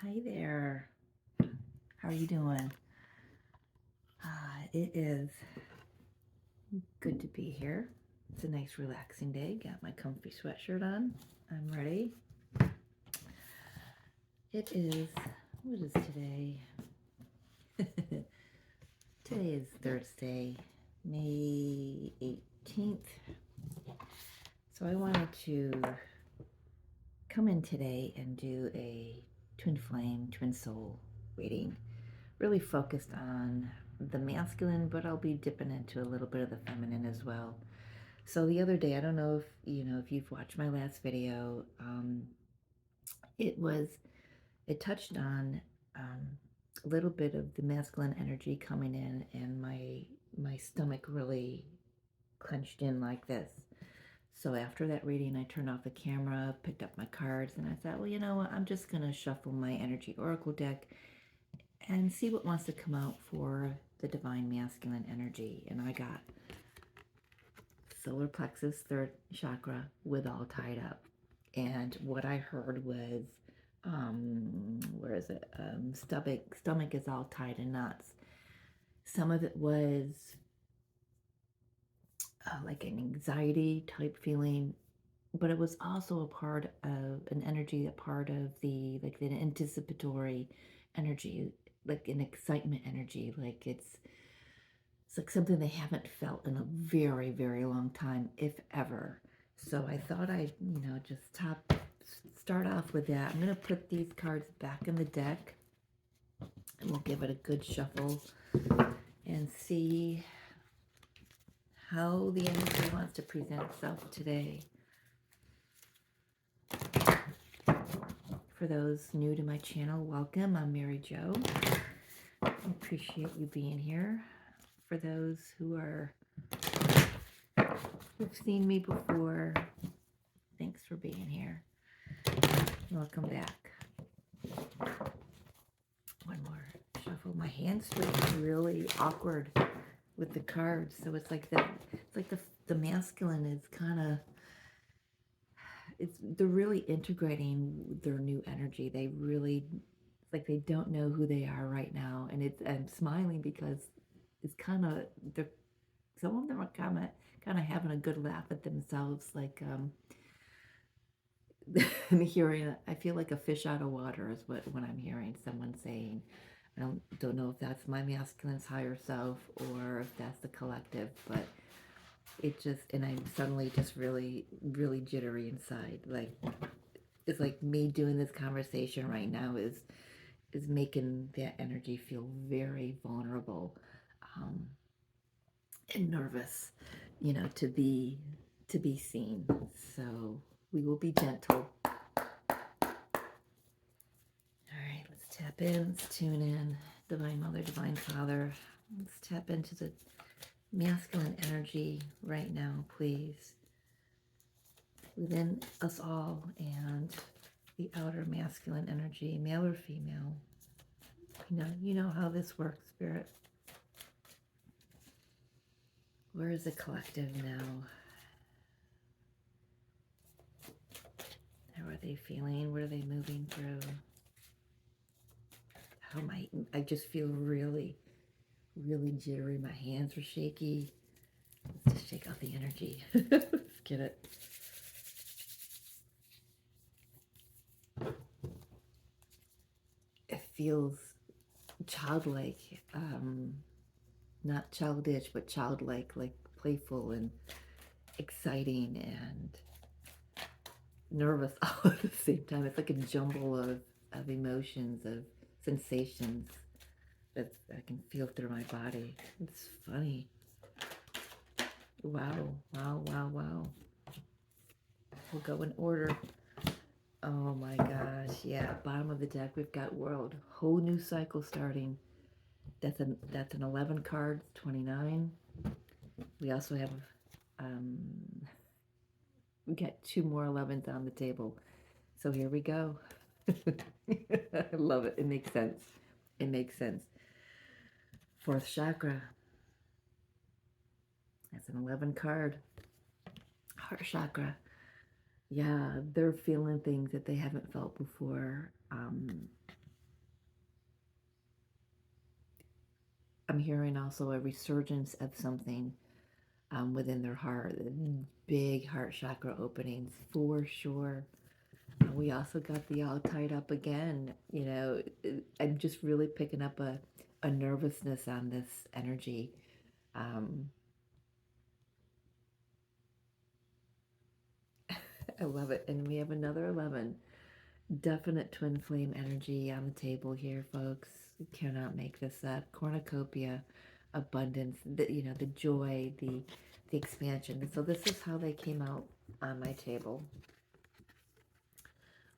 Hi there. How are you doing? It is good to be here. It's a nice relaxing day. Got my comfy sweatshirt on. I'm ready. It is, what is today? Today is Thursday, May 18th. So I wanted to come in today and do a twin flame, twin soul reading. Really focused on the masculine, but I'll be dipping into a little bit of the feminine as well. So the other day, I don't know if you've watched my last video. It was it touched on a little bit of the masculine energy coming in, and my stomach really clenched in like this. So after that reading, I turned off the camera, picked up my cards, and I thought, well, you know what? I'm just gonna shuffle my energy oracle deck and see what wants to come out for the divine masculine energy. And I got solar plexus, third chakra, with all tied up. And what I heard was, where is it? Stomach is all tied in knots. Some of it was like an anxiety type feeling, but it was also a part of an energy, a part of the like the anticipatory energy, like an excitement energy, like it's like something they haven't felt in a very, very long time, if ever. So I thought I'd, just start off with that. I'm going to put these cards back in the deck and we'll give it a good shuffle and see how the energy wants to present itself today. For those new to my channel, welcome. I'm Mary Jo. I appreciate you being here. For those who've seen me before, thanks for being here. Welcome back. One more shuffle. My hands feel really awkward with the cards, so it's like the masculine is kind of they're really integrating their new energy. They really, it's like they don't know who they are right now, and I'm smiling because it's kind of some of them are kind of having a good laugh at themselves, like I'm hearing, I feel like a fish out of water is when I'm hearing someone saying. I don't know if that's my masculine's higher self or if that's the collective, but it just, and I'm suddenly just really, really jittery inside. Like, it's like me doing this conversation right now is making that energy feel very vulnerable, and nervous, to be seen. So we will be gentle. All right, let's tap in, let's tune in. Divine Mother, Divine Father, let's tap into the masculine energy right now, please. Within us all and the outer masculine energy, male or female. You know how this works, Spirit. Where is the collective now? How are they feeling? What are they moving through? I just feel really, really jittery. My hands are shaky. Let's just shake off the energy. Let's get it. It feels childlike, not childish, but childlike, like playful and exciting and nervous all at the same time. It's like a jumble of emotions, of sensations that I can feel through my body. It's funny. Wow, wow, wow, wow. We'll go in order. Oh my gosh, yeah. Bottom of the deck, we've got world. Whole new cycle starting. That's an 11 cards, 29. We also have we got 2 more 11s on the table. So here we go. I love it. It makes sense. It makes sense. Fourth chakra. That's an 11 card. Heart chakra. Yeah, they're feeling things that they haven't felt before. I'm hearing also a resurgence of something within their heart, big heart chakra openings for sure. We also got the all tied up again. You know, I'm just really picking up a nervousness on this energy. Um, I love it. And we have another 11. Definite twin flame energy on the table here, folks. You cannot make this up. Cornucopia, abundance, the joy, the expansion. So this is how they came out on my table.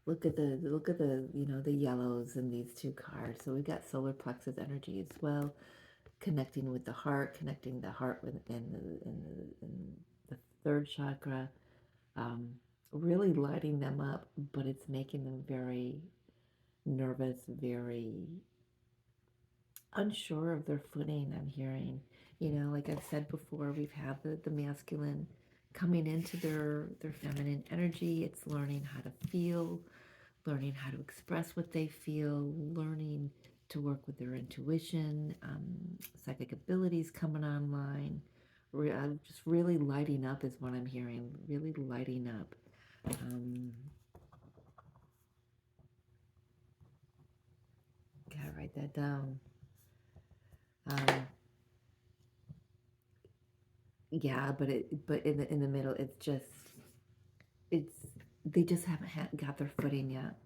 Look at the yellows in these two cards. So we got solar plexus energy as well, connecting with the heart, connecting the heart in the third chakra, really lighting them up, but it's making them very nervous, very unsure of their footing. I'm hearing, like I've said before, we've had the masculine coming into their feminine energy. It's learning how to feel, learning how to express what they feel, learning to work with their intuition, psychic abilities coming online. Just really lighting up is what I'm hearing. Really lighting up. Gotta write that down. Yeah, but in the middle, it's they just haven't got their footing yet.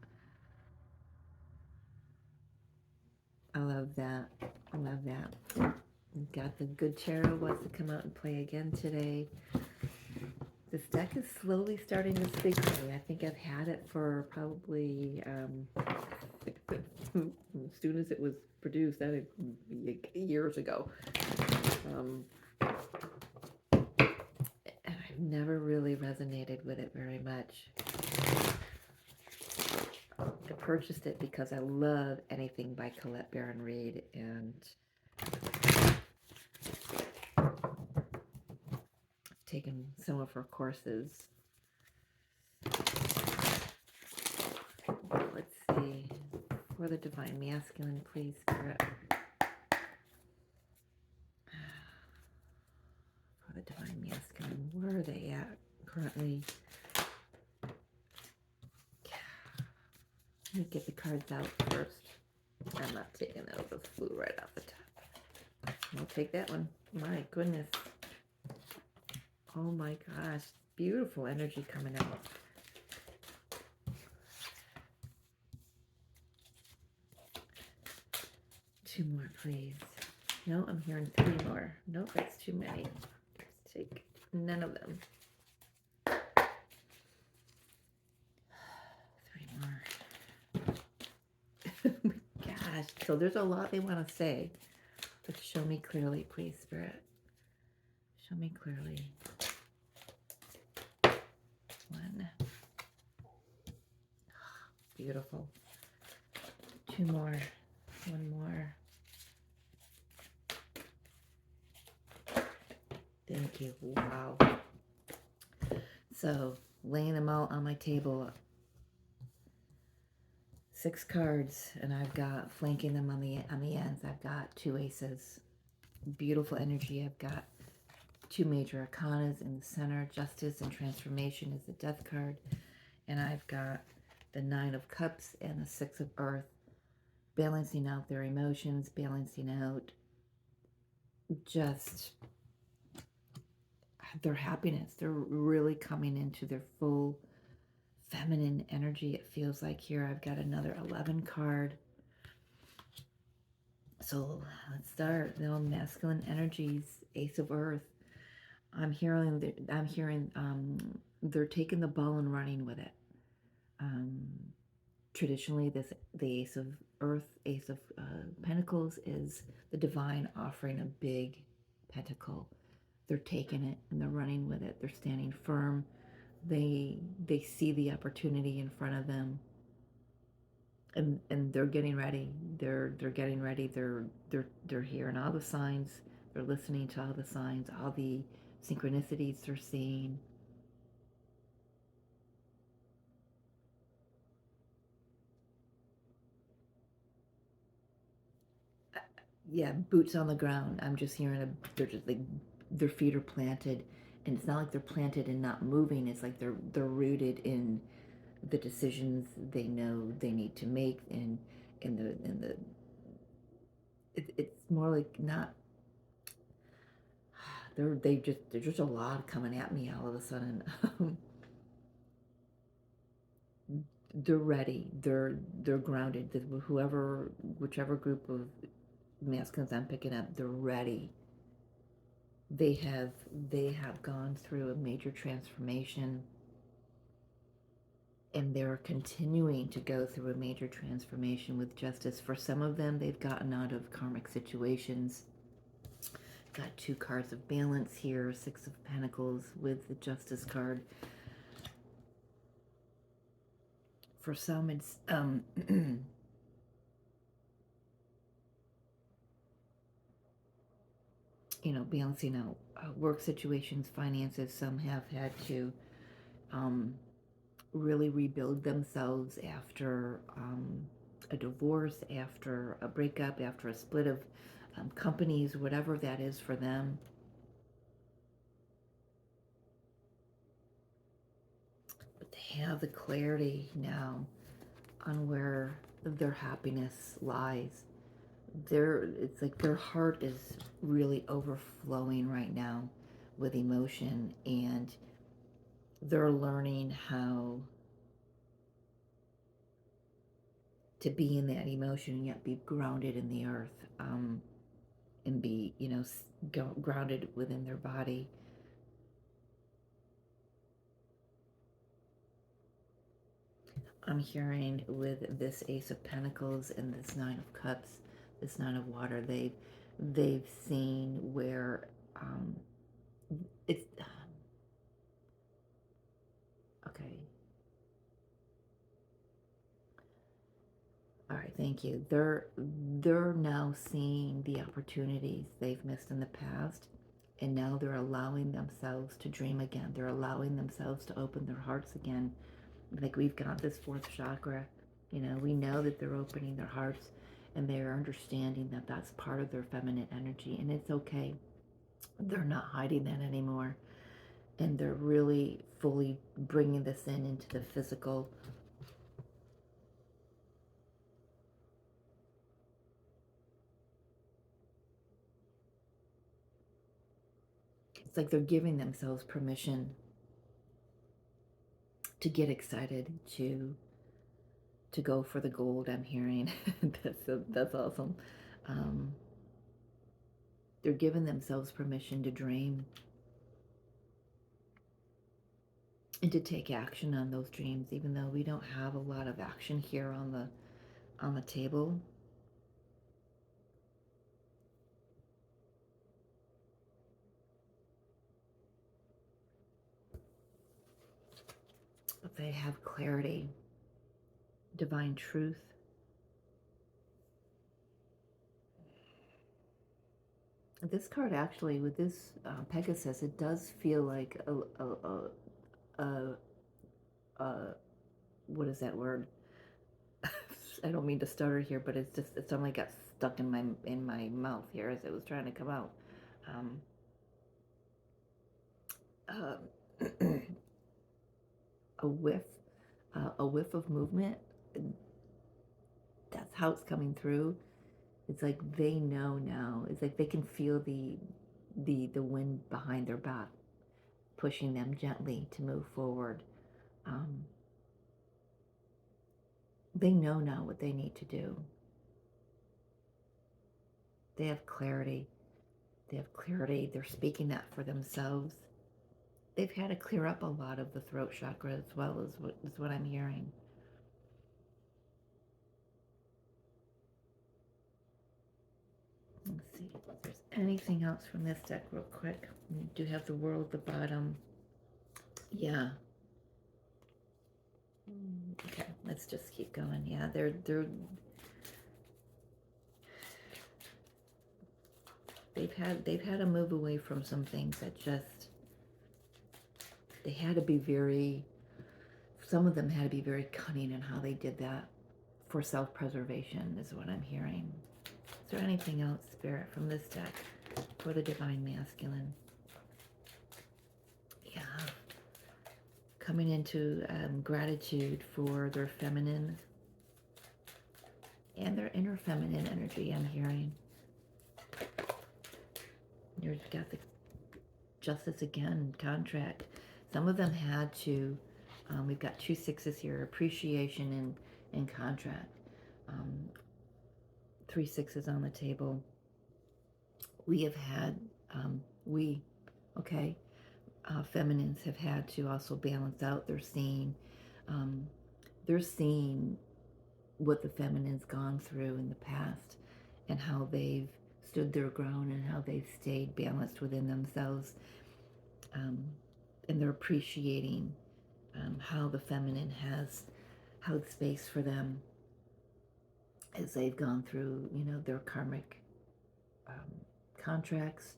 I love that. I love that. We've got the good tarot wants to come out and play again today. This deck is slowly starting to speak to me. I think I've had it for probably as soon as it was produced, years ago. And I've never really resonated with it very much. I purchased it because I love anything by Colette Baron Reid, and I've taken some of her courses. Let's see. For the Divine Masculine, please, Spirit. For the Divine Masculine, where are they at currently? Let me get the cards out first. I'm not taking those. Those flew right off the top. I'll take that one. My goodness. Oh my gosh. Beautiful energy coming out. Two more, please. No, I'm hearing 3 more. No, that's too many. Let's take none of them. 3 more. Oh my gosh. So there's a lot they want to say. But show me clearly, please, Spirit. Show me clearly. 1. Beautiful. 2 more. 1 more. Thank you. Wow. So, laying them out on my table. 6 cards, and I've got flanking them on the ends. I've got 2 aces. Beautiful energy. I've got 2 major arcanas in the center. Justice and Transformation is the Death card, and I've got the 9 of Cups and the 6 of Earth, balancing out their emotions, balancing out just their happiness. They're really coming into their full feminine energy. It feels like here I've got another 11 card. So let's start. The masculine energies, Ace of Earth. I'm hearing they're taking the ball and running with it. Traditionally, the Ace of Earth, Ace of Pentacles is the divine offering a big pentacle. They're taking it and they're running with it. They're standing firm. They see the opportunity in front of them, and they're getting ready. They're getting ready. They're hearing all the signs. They're listening to all the signs, all the synchronicities they're seeing. yeah, boots on the ground. I'm just hearing they're just like their feet are planted, and it's not like they're planted and not moving. It's like they're rooted in the decisions they know they need to make, and in the it's more like not. There's just a lot coming at me all of a sudden. They're ready. They're grounded. Whoever, whichever group of masculines I'm picking up, they're ready. They have they have gone through a major transformation, and they're continuing to go through a major transformation with justice. For some of them, they've gotten out of karmic situations. Got two cards of balance here, Six of Pentacles with the Justice card. For some, it's you know, balancing out work situations, finances. Some have had to really rebuild themselves after a divorce, after a breakup, after a split of companies, whatever that is for them. But they have the clarity now on where their happiness lies. It's like their heart is really overflowing right now with emotion, and they're learning how to be in that emotion and yet be grounded in the earth, and be, you know, grounded within their body. I'm hearing with this Ace of Pentacles and this Nine of Cups, this Nine of Water, they've seen where it's okay. All right, thank you. They're now seeing the opportunities they've missed in the past, and now they're allowing themselves to dream again. They're allowing themselves to open their hearts again. Like, we've got this fourth chakra, you know, we know that they're opening their hearts, and they're understanding that that's part of their feminine energy, and it's okay. They're not hiding that anymore, and they're really fully bringing this into the physical. It's like they're giving themselves permission to get excited, to go for the gold. I'm hearing that's awesome. Um, they're giving themselves permission to dream and to take action on those dreams, even though we don't have a lot of action here on the table. But they have clarity, divine truth. This card, actually, with this Pegasus, it does feel like a what is that word? I don't mean to stutter here, but it's just, it suddenly got stuck in my mouth here as it was trying to come out. Um, uh, a whiff of movement. That's how it's coming through. It's like they know now. It's like they can feel the wind behind their back, pushing them gently to move forward. Um, they know now what they need to do. They have clarity. They have clarity. They're speaking that for themselves. They've had to clear up a lot of the throat chakra as well, is what I'm hearing. Let's see if there's anything else from this deck real quick. We do have the world at the bottom. Yeah. Okay, let's just keep going. Yeah, they've had to move away from some things that just, they had to be very, some of them had to be very cunning in how they did that for self-preservation, is what I'm hearing. Is there anything else, Spirit, from this deck for the Divine Masculine? Yeah. Coming into gratitude for their feminine and their inner feminine energy, I'm hearing. You've got the Justice again, contract. Some of them had to, we've got 2 6s here, appreciation and contract. 3 6s on the table. We have had, feminines have had to also balance out. They're seeing what the feminine's gone through in the past and how they've stood their ground and how they've stayed balanced within themselves. And they're appreciating how the feminine has held space for them as they've gone through, you know, their karmic contracts.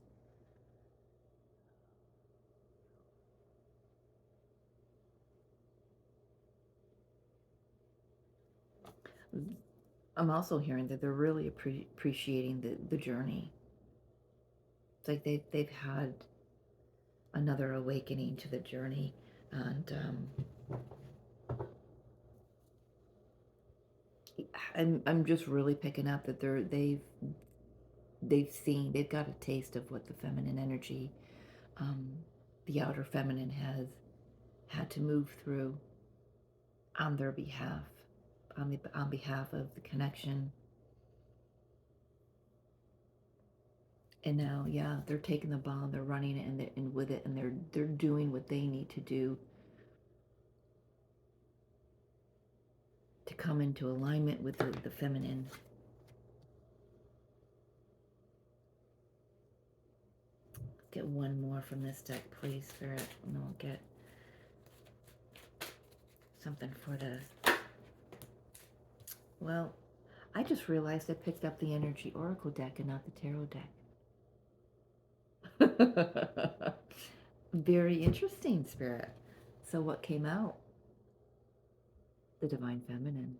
I'm also hearing that they're really appreciating the journey. It's like they've had another awakening to the journey, and I'm just really picking up that they've got a taste of what the feminine energy, the outer feminine has had to move through on their behalf, on behalf of the connection. And now, yeah, they're taking the ball and they're running it and with it, and they're doing what they need to do to come into alignment with the feminine. Let's get one more from this deck, please, Spirit, and then we'll get something for the... Well, I just realized I picked up the Energy Oracle deck and not the Tarot deck. Very interesting, Spirit. So what came out? The Divine Feminine.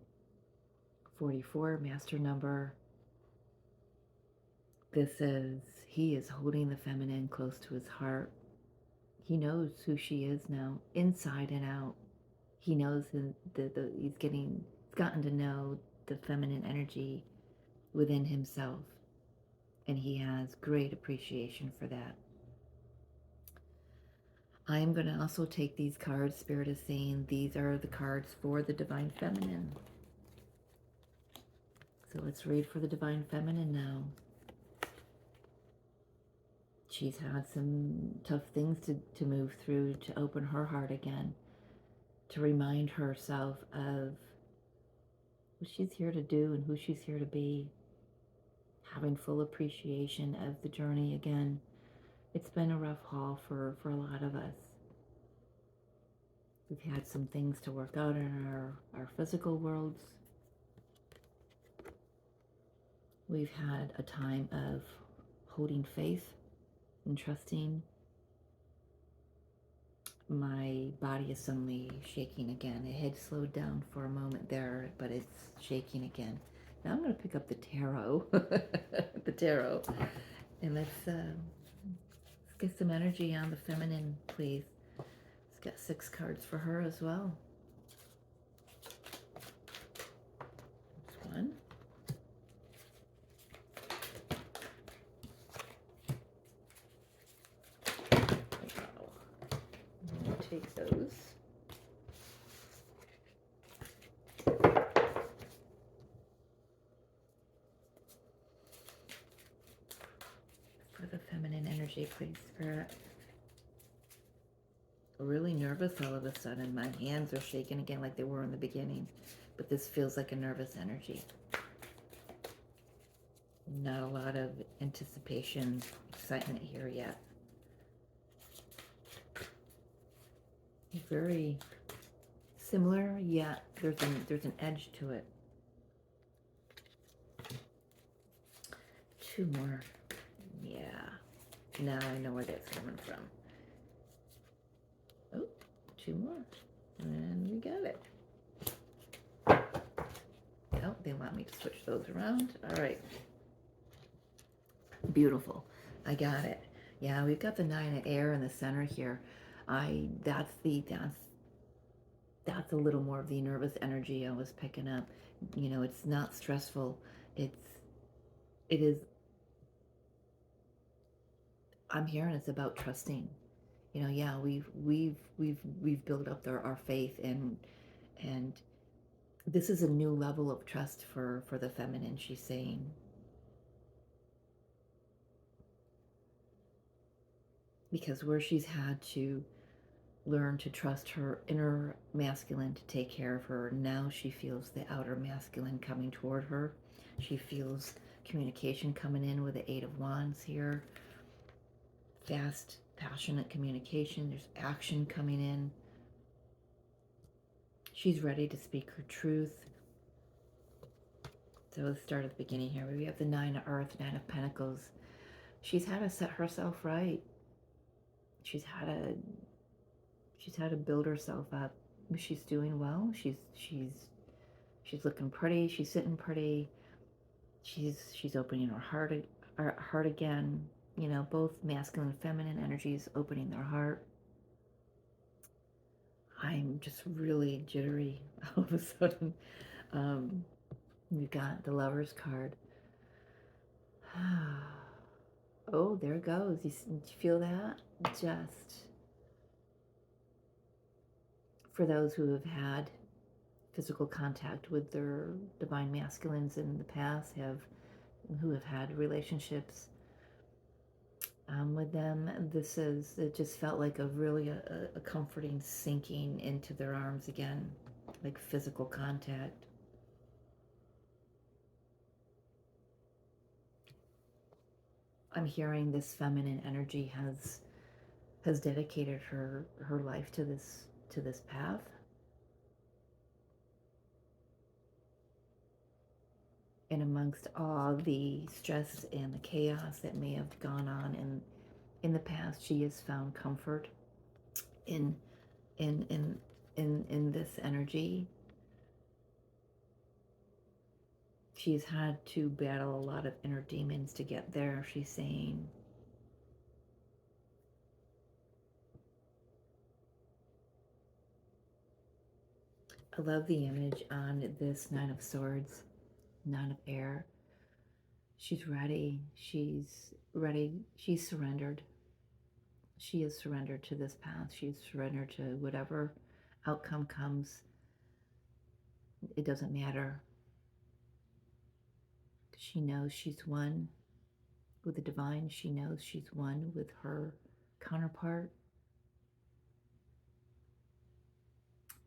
44, master number. This is, he is holding the feminine close to his heart. He knows who she is now, inside and out. He knows he's gotten to know the feminine energy within himself. And he has great appreciation for that. I am going to also take these cards. Spirit is saying these are the cards for the Divine Feminine. So let's read for the Divine Feminine now. She's had some tough things to move through, to open her heart again, to remind herself of what she's here to do and who she's here to be, having full appreciation of the journey again. It's been a rough haul for a lot of us. We've had some things to work out in our physical worlds. We've had a time of holding faith and trusting. My body is suddenly shaking again. It had slowed down for a moment there, but it's shaking again. Now I'm going to pick up the tarot, the tarot, and let's get some energy on the feminine, please. Let's get 6 cards for her as well. That's one. Take those. For the feminine energy, please, Spirit. Really nervous all of a sudden. My hands are shaking again like they were in the beginning, but this feels like a nervous energy. Not a lot of anticipation, excitement here yet. Very similar, yet there's an edge to it. 2 more. Yeah. Now I know where that's coming from. Oh, 2 more. And we got it. Oh, they want me to switch those around. All right. Beautiful. I got it. Yeah, we've got the nine of air in the center here. I that's a little more of the nervous energy I was picking up. You know, it's not stressful. It's it is I'm hearing it's about trusting. You know, yeah, we've built up our faith, and this is a new level of trust for the feminine, she's saying. Because where she's had to learn to trust her inner masculine to take care of her, now she feels the outer masculine coming toward her. She feels communication coming in with the Eight of Wands here. Fast, passionate communication. There's action coming in. She's ready to speak her truth. So let's start at the beginning here. We have the Nine of Earth, Nine of Pentacles. She's had to set herself right. She's had to build herself up. She's doing well. She's looking pretty. She's sitting pretty. She's opening her heart again. You know, both masculine and feminine energies opening their heart. I'm just really jittery all of a sudden. We've got the Lover's card. Oh, there it goes. You feel that? Just for those who have had physical contact with their divine masculines in the past, who have had relationships with them, it just felt like a comforting sinking into their arms again, like physical contact. I'm hearing this feminine energy has dedicated her life to this path. And amongst all the stress and the chaos that may have gone on in the past, she has found comfort in in in in this energy. She's had to battle a lot of inner demons to get there, she's saying. I love the image on this Nine of Swords, Nine of Air. She's ready. She's ready. She's surrendered. She is surrendered to this path. She's surrendered to whatever outcome comes. It doesn't matter. She knows she's one with the divine. She knows she's one with her counterpart.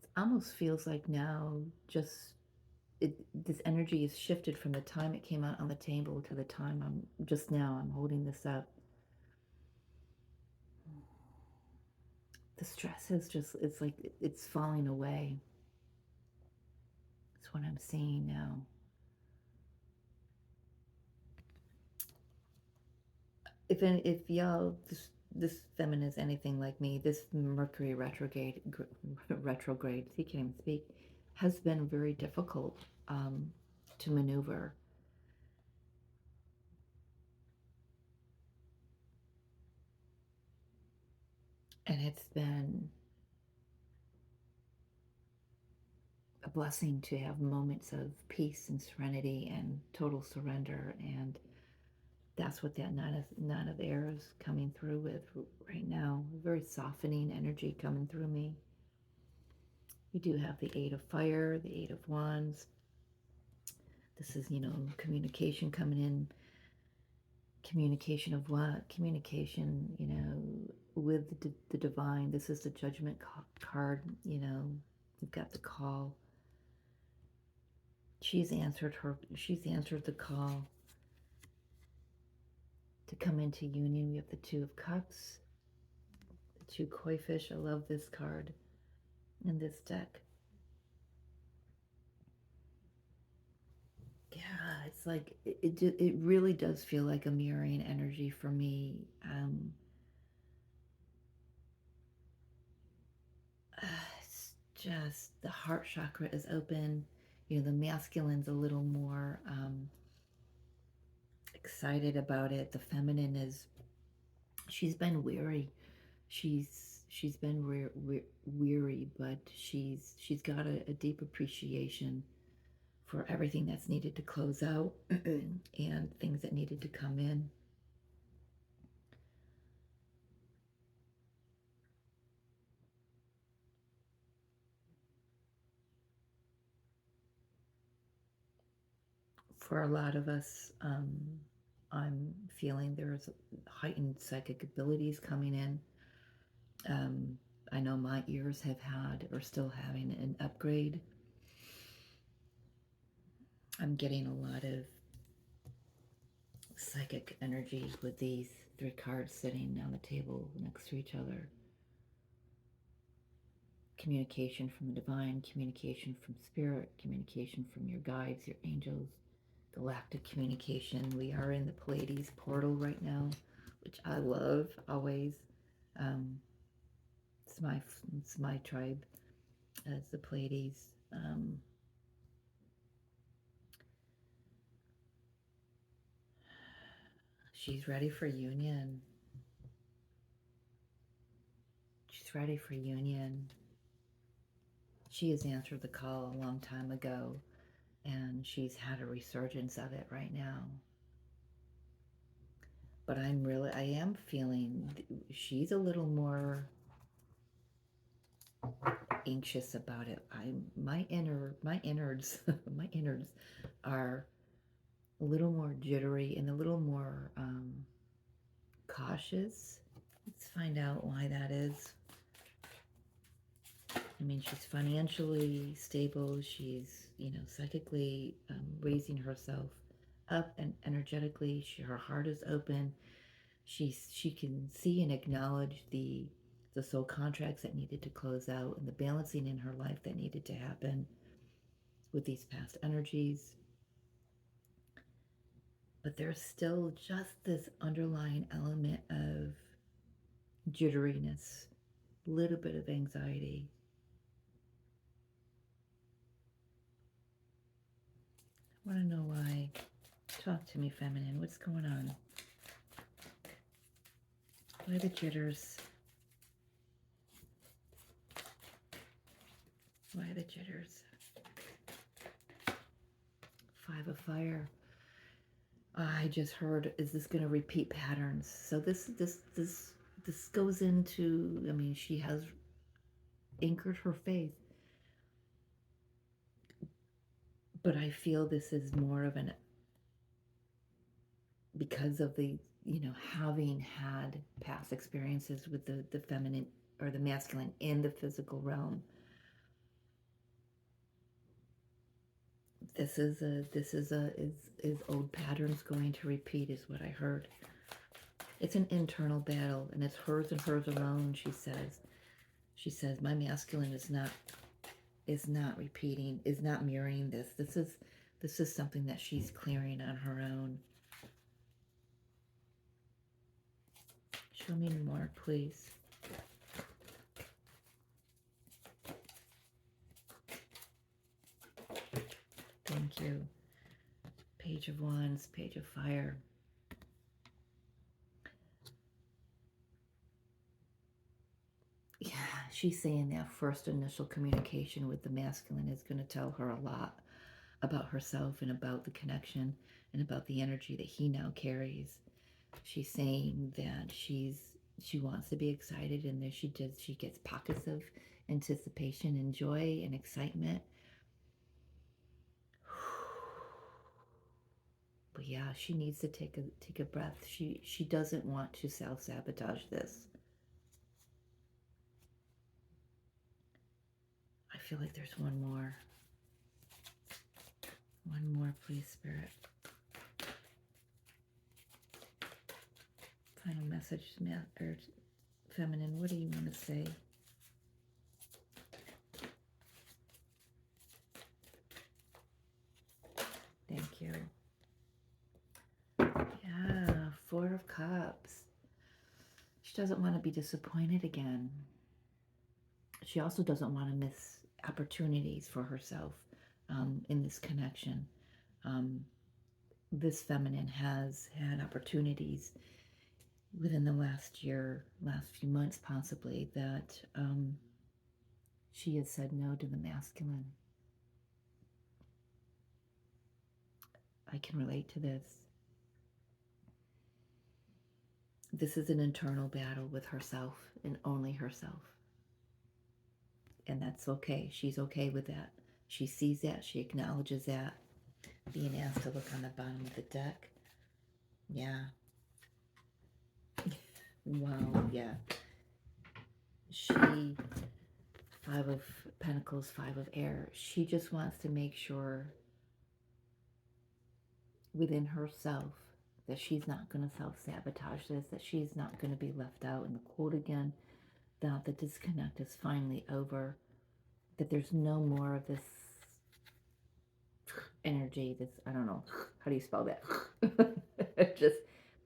It almost feels like now this energy is shifted from the time it came out on the table to the time I'm holding this up. The stress it's like it's falling away. That's what I'm seeing now. If y'all this feminine is anything like me, this Mercury retrograde, he can't even speak, has been very difficult to maneuver. And it's been a blessing to have moments of peace and serenity and total surrender. And that's what that nine of air is coming through with right now. Very softening energy coming through me. We do have the Eight of Fire, the Eight of Wands. This is, communication coming in. Communication of what? Communication, with the divine. This is the Judgment card, We've got the call. She's answered the call to come into union. We have the Two of Cups, the two koi fish. I love this card in this deck. Yeah, it's like it really does feel like a mirroring energy for me. It's just the heart chakra is open. The masculine's a little more excited about it. The feminine is, she's been weary. She's been weary, but she's got a deep appreciation for everything that's needed to close out and things that needed to come in. For a lot of us, I'm feeling there's heightened psychic abilities coming in. I know my ears have had or still having an upgrade. I'm getting a lot of psychic energy with these 3 cards sitting on the table next to each other. Communication from the divine, communication from spirit, communication from your guides, your angels, galactic communication. We are in the Pleiades portal right now, which I love always. Um, it's my tribe as the Pleiades. She's ready for union. She's ready for union. She has answered the call a long time ago, and she's had a resurgence of it right now. But I am feeling she's a little more anxious about it. My innards, my innards are a little more jittery and a little more cautious. Let's find out why that is. I mean, she's financially stable. She's, psychically raising herself up, and energetically, her heart is open. She can see and acknowledge the soul contracts that needed to close out and the balancing in her life that needed to happen with these past energies. But there's still just this underlying element of jitteriness, a little bit of anxiety. I want to know why. Talk to me, feminine. What's going on? Why the jitters? Why the jitters? 5 of fire. I just heard, is this going to repeat patterns? So this goes into, I mean, she has anchored her faith. But I feel this is more of an, because of the, having had past experiences with the feminine or the masculine in the physical realm. This is old patterns going to repeat, is what I heard. It's an internal battle, and it's hers and hers alone. She says my masculine is not repeating, is not mirroring this. This is something that she's clearing on her own. Show me more, please. Thank you. Page of Wands, Page of Fire. Yeah, she's saying that first initial communication with the masculine is going to tell her a lot about herself and about the connection and about the energy that he now carries. She's saying that she wants to be excited, and there she gets pockets of anticipation and joy and excitement. But yeah, she needs to take a breath. She doesn't want to self-sabotage this. I feel like there's one more. One more, please, Spirit. Final message, or feminine, what do you want to say? Thank you. Yeah, 4 of Cups. She doesn't want to be disappointed again. She also doesn't want to miss opportunities for herself in this connection. this feminine has had opportunities within the last year, last few months possibly, that she has said no to the masculine. I can relate to this. This is an internal battle with herself and only herself. And that's okay. She's okay with that. She sees that. She acknowledges that. Being asked to look on the bottom of the deck. Yeah. Wow, yeah. She, Five of Pentacles, Five of Air. She just wants to make sure within herself that she's not going to self-sabotage this, that she's not going to be left out in the quote again, that the disconnect is finally over, that there's no more of this energy, this, I don't know, how do you spell that?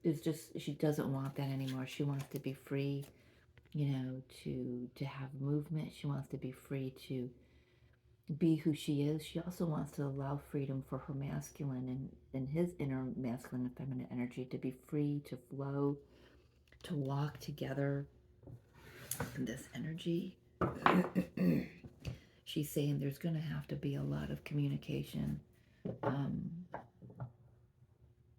It's just, she doesn't want that anymore. She wants to be free, you know, to have movement. She wants to be free to be who she is. She also wants to allow freedom for her masculine and his inner masculine and feminine energy to be free, to flow, to walk together in this energy. She's saying there's going to have to be a lot of communication.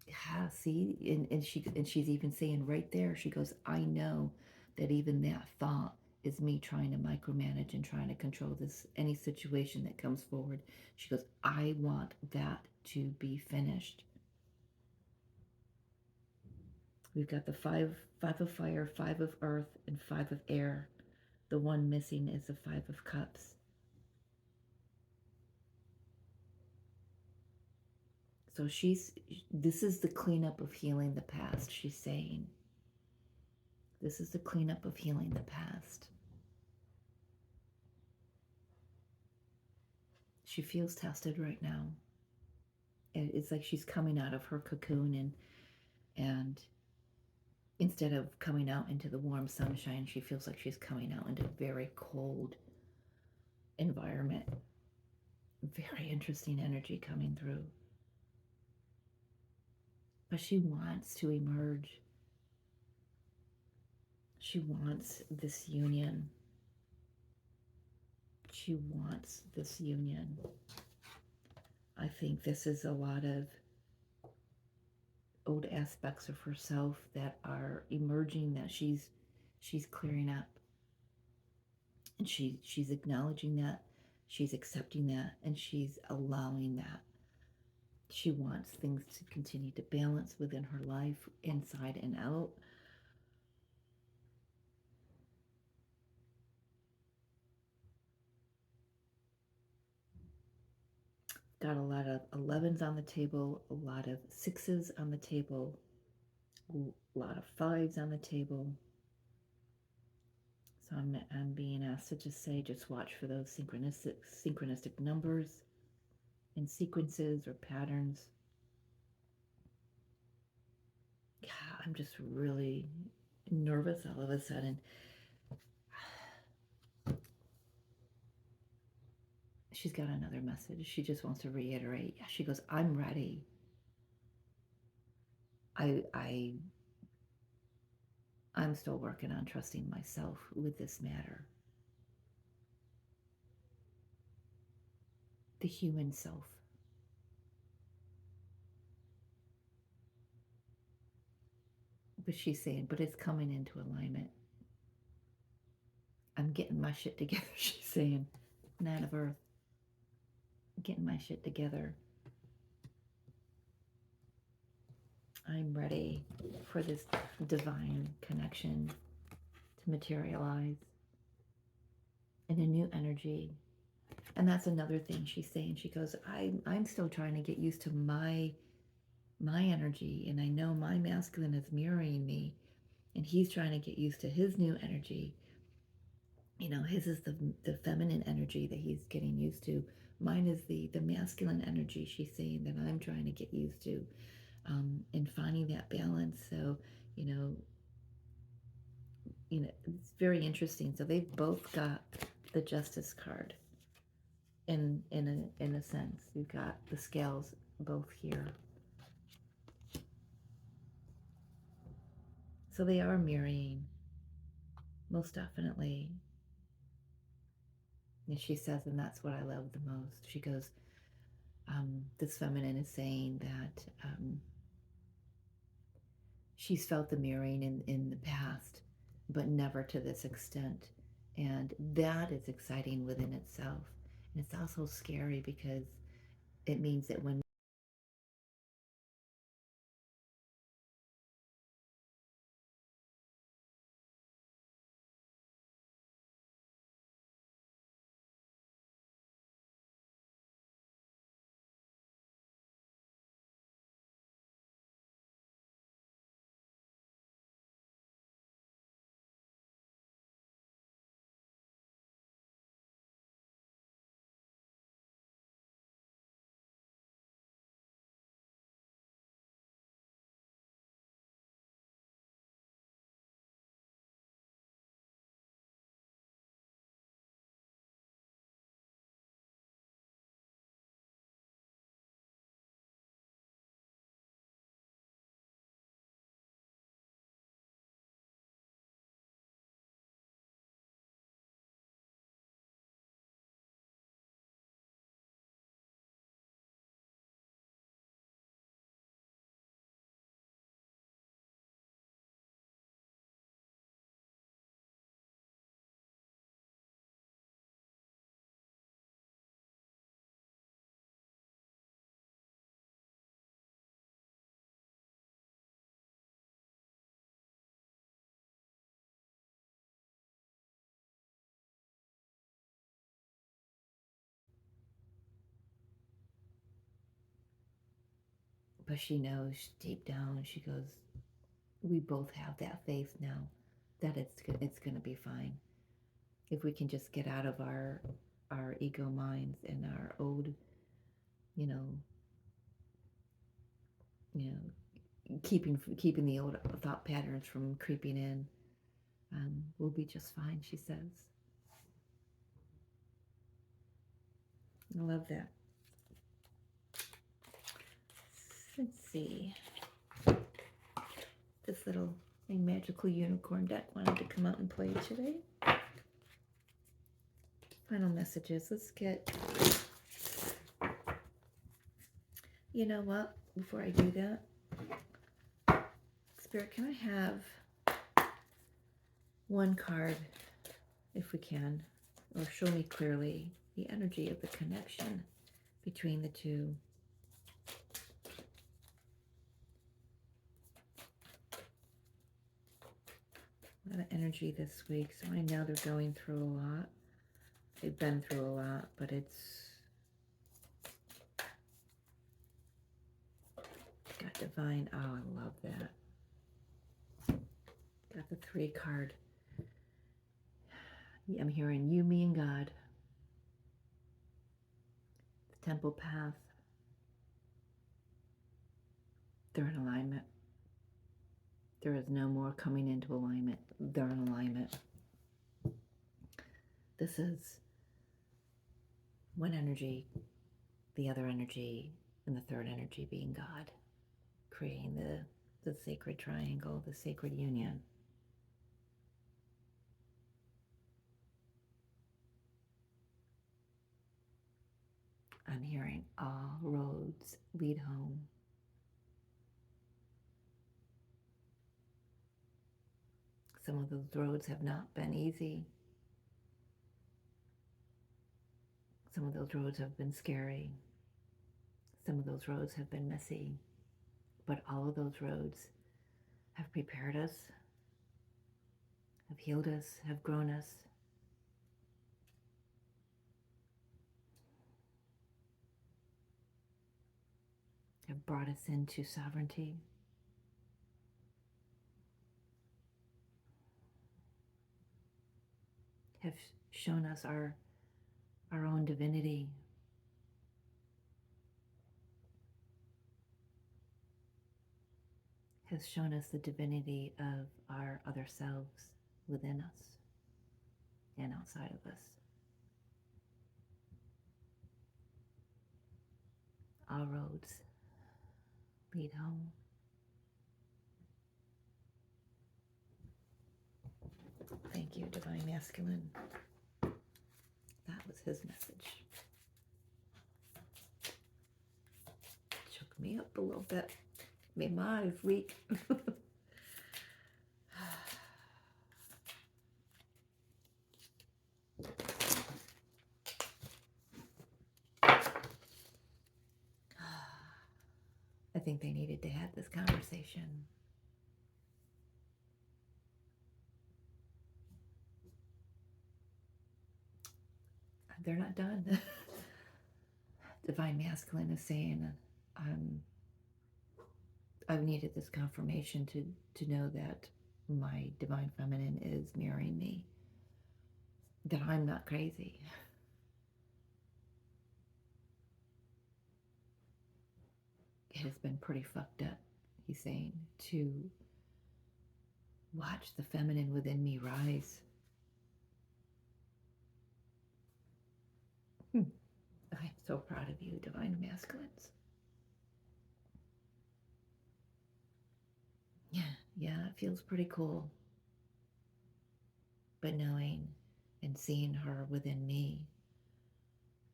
Yeah, see, and she's even saying right there, she goes, I know that even that thought is me trying to micromanage and trying to control this any situation that comes forward. She goes, I want that to be finished. We've got the five of fire, Five of earth, and Five of air. The one missing is the Five of cups. So this is the cleanup of healing the past, she's saying. This is the cleanup of healing the past. She feels tested right now. It's like she's coming out of her cocoon, and instead of coming out into the warm sunshine, she feels like she's coming out into a very cold environment. Very interesting energy coming through. But she wants to emerge. She wants this union. She wants this union. I think this is a lot of old aspects of herself that are emerging, that she's clearing up, and she's acknowledging that, she's accepting that, and she's allowing that. She wants things to continue to balance within her life, inside and out. Got a lot of 11s on the table, a lot of 6s on the table, a lot of 5s on the table. So I'm being asked to just say, just watch for those synchronistic numbers and sequences or patterns. Yeah, I'm just really nervous all of a sudden. She's got another message. She just wants to reiterate. Yeah, she goes, I'm ready. I'm still working on trusting myself with this matter. The human self. But she's saying, but it's coming into alignment. I'm getting my shit together, she's saying. Nine of Earth. Getting my shit together. I'm ready for this divine connection to materialize in a new energy. And that's another thing she's saying. She goes, I'm still trying to get used to my energy, and I know my masculine is mirroring me, and he's trying to get used to his new energy. You know, his is the feminine energy that he's getting used to. Mine is the masculine energy, she's saying, that I'm trying to get used to, and finding that balance. So, you know, it's very interesting. So they've both got the Justice card. In a sense, you've got the scales both here. So they are mirroring, most definitely. And she says, and that's what I love the most. She goes, this feminine is saying that she's felt the mirroring in the past, but never to this extent. And that is exciting within itself. And it's also scary because it means that when but she knows deep down, she goes, we both have that faith now that it's going to be fine. If we can just get out of our ego minds and our old, you know, you know, keeping the old thought patterns from creeping in, we'll be just fine, she says. I love that. Let's see. This little magical unicorn deck wanted to come out and play today. Final messages. Let's get. You know what? Before I do that, Spirit, can I have one card, if we can, or show me clearly the energy of the connection between the two? A lot of energy this week, so I know they're going through a lot. They've been through a lot, but it's got divine. Oh, I love that. Got the 3 card. I'm hearing you, me, and God. The temple path. They're in alignment. There is no more coming into alignment. They're in alignment. This is one energy, the other energy, and the third energy being God, creating the sacred triangle, the sacred union. I'm hearing all roads lead home. Some of those roads have not been easy. Some of those roads have been scary. Some of those roads have been messy. But all of those roads have prepared us, have healed us, have grown us. Have brought us into sovereignty. Have shown us our own divinity. Has shown us the divinity of our other selves within us and outside of us. All roads lead home. Thank you, Divine Masculine. That was his message. Shook me up a little bit. Made my eyes weak. I think they needed to have this conversation. They're not done. Divine Masculine is saying, I've needed this confirmation to know that my Divine Feminine is mirroring me, that I'm not crazy. It has been pretty fucked up, he's saying, to watch the feminine within me rise. I'm so proud of you, Divine Masculines. Yeah, it feels pretty cool. But knowing and seeing her within me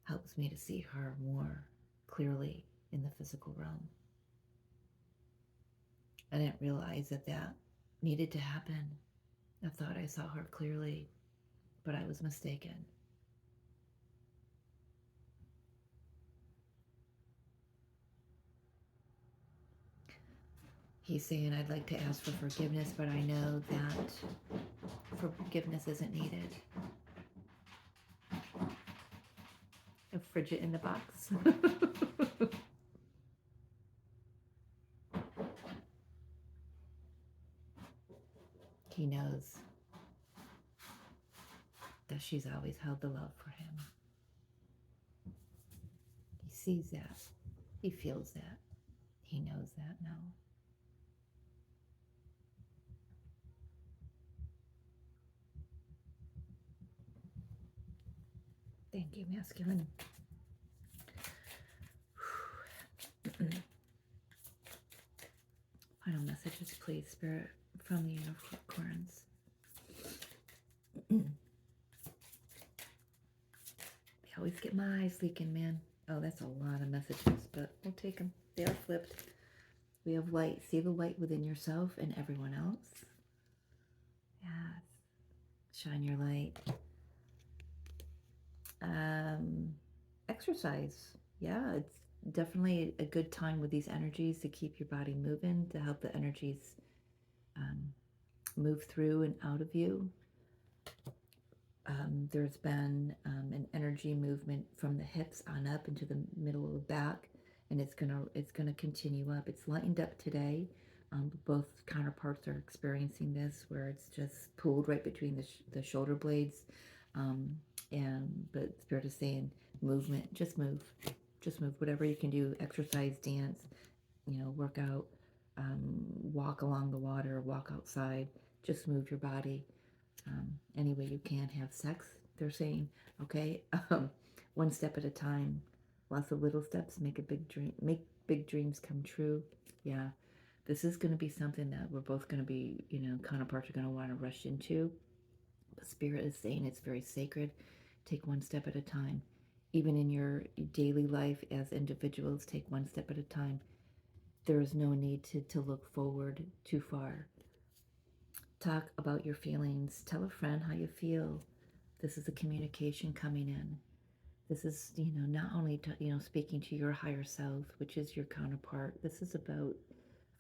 helps me to see her more clearly in the physical realm. I didn't realize that that needed to happen. I thought I saw her clearly, but I was mistaken. He's saying, I'd like to ask for forgiveness, but I know that forgiveness isn't needed. A Frigid in the box. He knows that she's always held the love for him. He sees that. He feels that. He knows that now. Thank you, Masculine. Final messages, please, Spirit, from the unicorns. They always get my eyes leaking, man. Oh, that's a lot of messages, but we'll take them. They are flipped. We have light. See the light within yourself and everyone else. Yes. Shine your light. Exercise. Yeah, it's definitely a good time with these energies to keep your body moving, to help the energies move through and out of you. There's been an energy movement from the hips on up into the middle of the back, and it's gonna continue up. It's lightened up today. Both counterparts are experiencing this, where it's just pulled right between the shoulder blades. But Spirit is saying movement. Just move. Whatever you can do. Exercise, dance. Work out. Walk along the water. Walk outside. Just move your body. Any way you can. Have sex, they're saying. Okay. One step at a time. Lots of little steps make big dreams come true. Yeah, this is going to be something that we're both going to be, counterparts are going to want to rush into. But Spirit is saying it's very sacred. Take one step at a time. Even in your daily life as individuals, take one step at a time. There is no need to look forward too far. Talk about your feelings. Tell a friend how you feel. This is a communication coming in. This is, not only, speaking to your higher self, which is your counterpart. This is about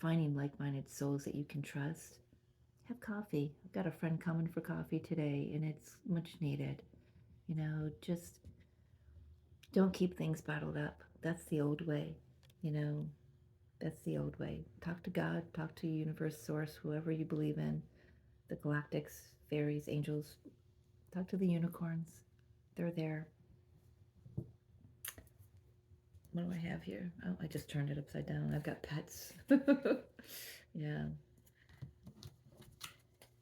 finding like-minded souls that you can trust. Have coffee. I've got a friend coming for coffee today, and it's much needed. Just don't keep things bottled up. That's the old way. That's the old way. Talk to God. Talk to universe, source, whoever you believe in. The galactics, fairies, angels. Talk to the unicorns. They're there. What do I have here? Oh, I just turned it upside down. I've got pets. Yeah.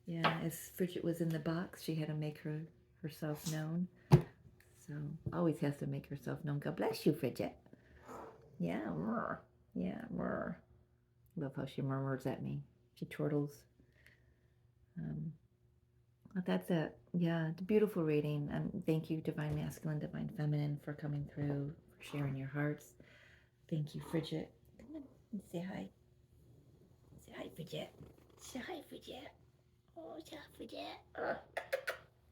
Yeah, as Frigid was in the box, she had to make herself known. So, always has to make herself known. God bless you, Frigid. Yeah, murr. Yeah, murr. Love how she murmurs at me. She chortles. That's it. Yeah, it's a beautiful reading. And thank you, Divine Masculine, Divine Feminine, for coming through, for sharing your hearts. Thank you, Bridget. Come on and say hi. Say hi, Bridget. Say hi, Bridget. Oh, say hi, Bridget.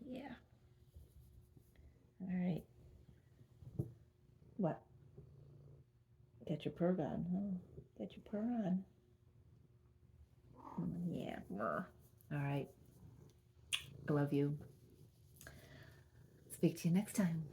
Yeah. All right. What? Got your purr on, huh? Got your purr on. Yeah. All right. I love you. Speak to you next time.